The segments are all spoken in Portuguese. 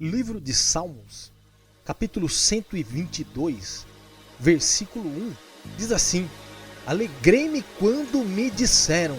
Livro de Salmos, capítulo 122, versículo 1, diz assim: Alegrei-me quando me disseram,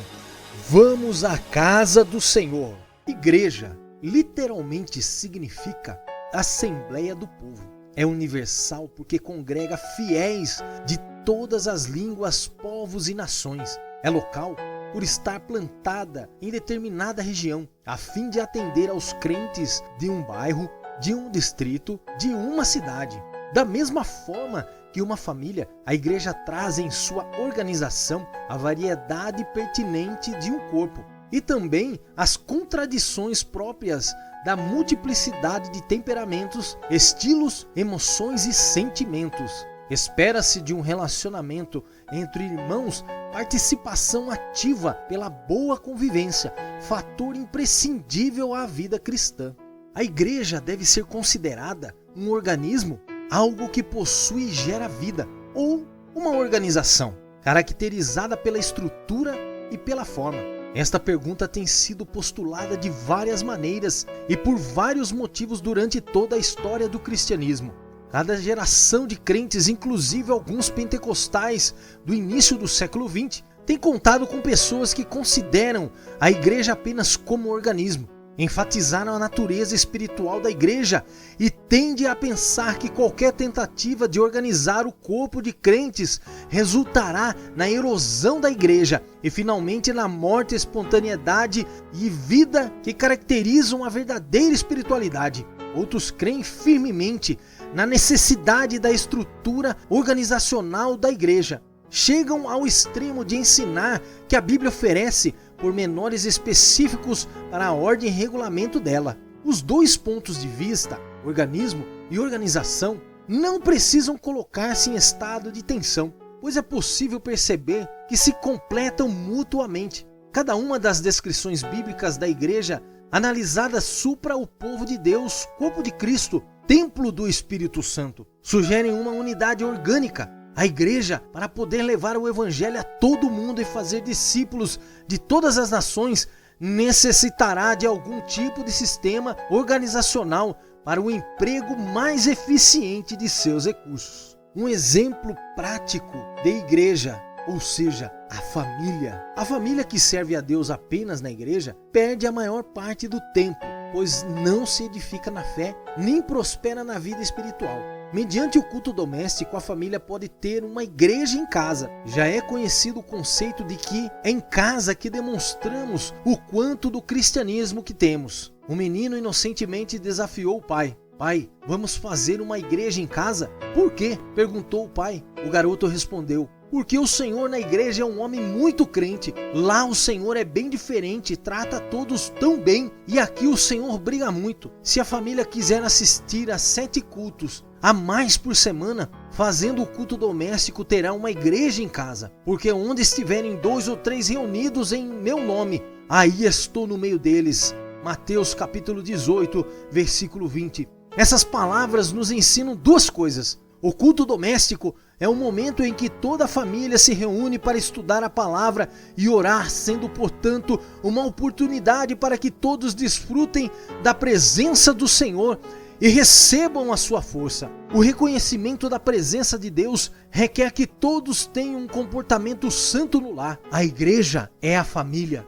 vamos à casa do Senhor. Igreja literalmente significa Assembleia do Povo. É universal porque congrega fiéis de todas as línguas, povos e nações. É local por estar plantada em determinada região, a fim de atender aos crentes de um bairro, de um distrito, de uma cidade. Da mesma forma que uma família, a igreja traz em sua organização a variedade pertinente de um corpo e também as contradições próprias da multiplicidade de temperamentos, estilos, emoções e sentimentos. Espera-se de um relacionamento entre irmãos participação ativa pela boa convivência, fator imprescindível à vida cristã. A igreja deve ser considerada um organismo, algo que possui e gera vida, ou uma organização, caracterizada pela estrutura e pela forma. Esta pergunta tem sido postulada de várias maneiras e por vários motivos durante toda a história do cristianismo. Cada geração de crentes, inclusive alguns pentecostais do início do século XX, tem contado com pessoas que consideram a igreja apenas como um organismo, enfatizaram a natureza espiritual da igreja e tende a pensar que qualquer tentativa de organizar o corpo de crentes resultará na erosão da igreja e finalmente na morte, espontaneidade e vida que caracterizam a verdadeira espiritualidade. Outros creem firmemente na necessidade da estrutura organizacional da igreja. Chegam ao extremo de ensinar que a Bíblia oferece pormenores específicos para a ordem e regulamento dela. Os dois pontos de vista, organismo e organização, não precisam colocar-se em estado de tensão, pois é possível perceber que se completam mutuamente. Cada uma das descrições bíblicas da igreja analisadas supra o povo de Deus, corpo de Cristo, templo do Espírito Santo, sugerem uma unidade orgânica. A igreja, para poder levar o evangelho a todo mundo e fazer discípulos de todas as nações, necessitará de algum tipo de sistema organizacional para o emprego mais eficiente de seus recursos. Um exemplo prático de igreja, ou seja, a família. A família que serve a Deus apenas na igreja perde a maior parte do tempo, pois não se edifica na fé, nem prospera na vida espiritual. Mediante o culto doméstico, a família pode ter uma igreja em casa. Já é conhecido o conceito de que é em casa que demonstramos o quanto do cristianismo que temos. Um menino inocentemente desafiou o pai. Pai, vamos fazer uma igreja em casa? Por quê? Perguntou o pai. O garoto respondeu: porque o Senhor na igreja é um homem muito crente. Lá o Senhor é bem diferente, trata todos tão bem. E aqui o Senhor briga muito. Se a família quiser assistir a 7 cultos a mais por semana, fazendo o culto doméstico, terá uma igreja em casa. Porque onde estiverem 2 ou 3 reunidos em meu nome, aí estou no meio deles. Mateus capítulo 18, versículo 20. Essas palavras nos ensinam duas coisas. O culto doméstico é o momento em que toda a família se reúne para estudar a palavra e orar, sendo, portanto, uma oportunidade para que todos desfrutem da presença do Senhor e recebam a sua força. O reconhecimento da presença de Deus requer que todos tenham um comportamento santo no lar. A igreja é a família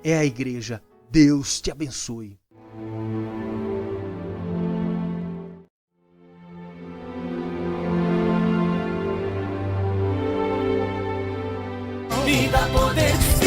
é a igreja. Deus te abençoe. Me dá poder de